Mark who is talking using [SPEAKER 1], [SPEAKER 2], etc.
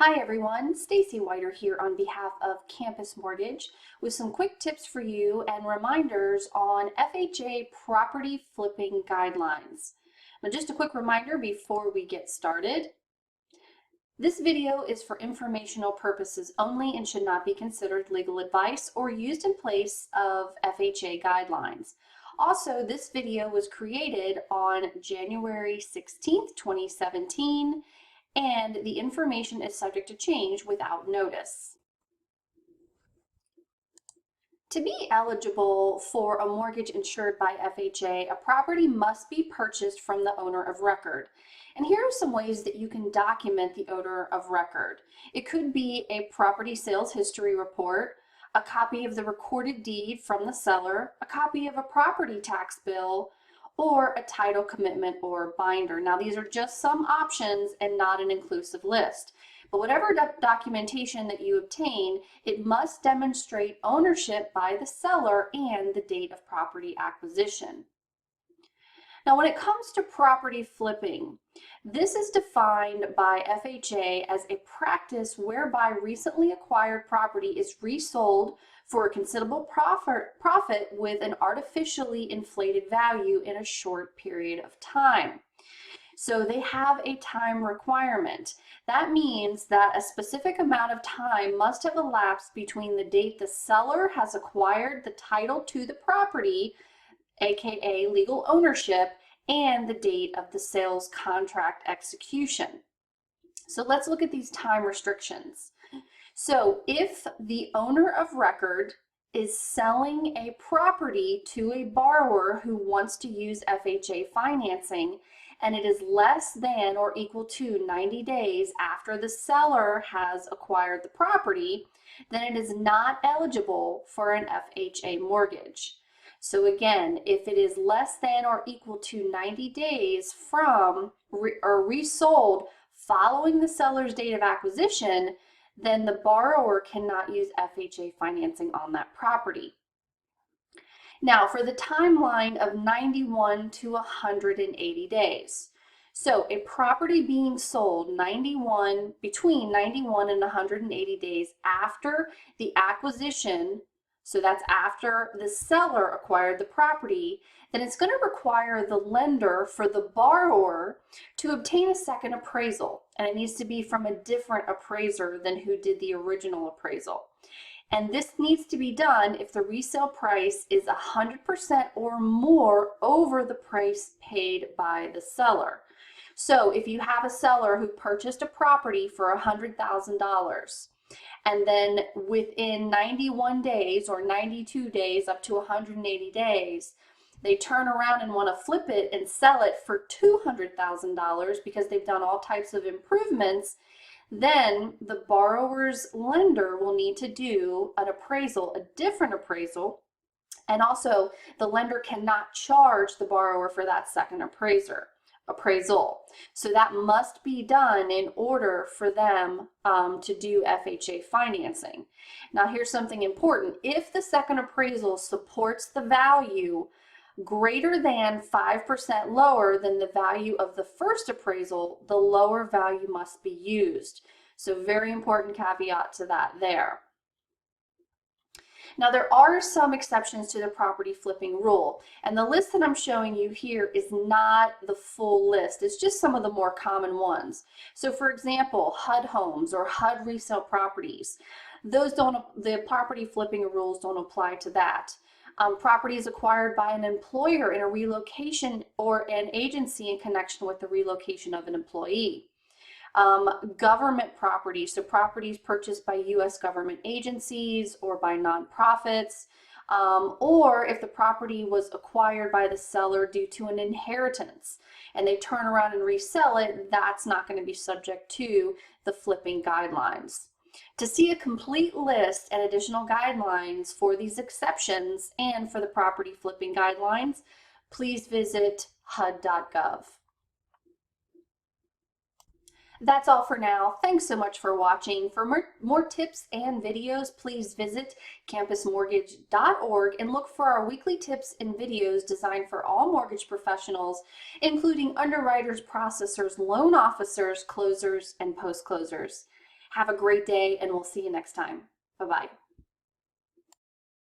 [SPEAKER 1] Hi everyone, Stacy Whiter here on behalf of Campus Mortgage with some quick tips for you and reminders on FHA property flipping guidelines. Now just a quick reminder before we get started. This video is for informational purposes only and should not be considered legal advice or used in place of FHA guidelines. Also, this video was created on January 16th, 2017, and the information is subject to change without notice. To be eligible for a mortgage insured by FHA, a property must be purchased from the owner of record. And here are some ways that you can document the owner of record. It could be a property sales history report, a copy of the recorded deed from the seller, a copy of a property tax bill, or a title commitment or binder. Now these are just some options and not an inclusive list. But whatever documentation that you obtain, it must demonstrate ownership by the seller and the date of property acquisition. Now when it comes to property flipping, this is defined by FHA as a practice whereby recently acquired property is resold for a considerable profit with an artificially inflated value in a short period of time. So they have a time requirement. That means that a specific amount of time must have elapsed between the date the seller has acquired the title to the property, aka legal ownership, and the date of the sales contract execution. So let's look at these time restrictions. So if the owner of record is selling a property to a borrower who wants to use FHA financing, and it is less than or equal to 90 days after the seller has acquired the property, then it is not eligible for an FHA mortgage. So again, if it is less than or equal to 90 days from or resold following the seller's date of acquisition, then the borrower cannot use FHA financing on that property. Now for the timeline of 91 to 180 days. So a property being sold between 91 and 180 days after the acquisition, so that's after the seller acquired the property, then it's going to require the lender for the borrower to obtain a second appraisal. And it needs to be from a different appraiser than who did the original appraisal. And this needs to be done if the resale price is 100% or more over the price paid by the seller. So if you have a seller who purchased a property for $100,000, and then within 91 days or 92 days up to 180 days, they turn around and want to flip it and sell it for $200,000 because they've done all types of improvements, then the borrower's lender will need to do an appraisal, a different appraisal, and also the lender cannot charge the borrower for that second appraisal. So that must be done in order for them to do FHA financing. Now here's something important. If the second appraisal supports the value greater than 5% lower than the value of the first appraisal, the lower value must be used. So very important caveat to that there. Now there are some exceptions to the property flipping rule, and the list that I'm showing you here is not the full list. It's just some of the more common ones. So for example, HUD homes or HUD resale properties, the property flipping rules don't apply to that. Properties acquired by an employer in a relocation or an agency in connection with the relocation of an employee. Government properties, so properties purchased by U.S. government agencies or by nonprofits, or if the property was acquired by the seller due to an inheritance and they turn around and resell it, that's not going to be subject to the flipping guidelines. To see a complete list and additional guidelines for these exceptions and for the property flipping guidelines, please visit HUD.gov. That's all for now. Thanks so much for watching. For more tips and videos, please visit campusmortgage.org and look for our weekly tips and videos designed for all mortgage professionals, including underwriters, processors, loan officers, closers, and post-closers. Have a great day, and we'll see you next time. Bye-bye.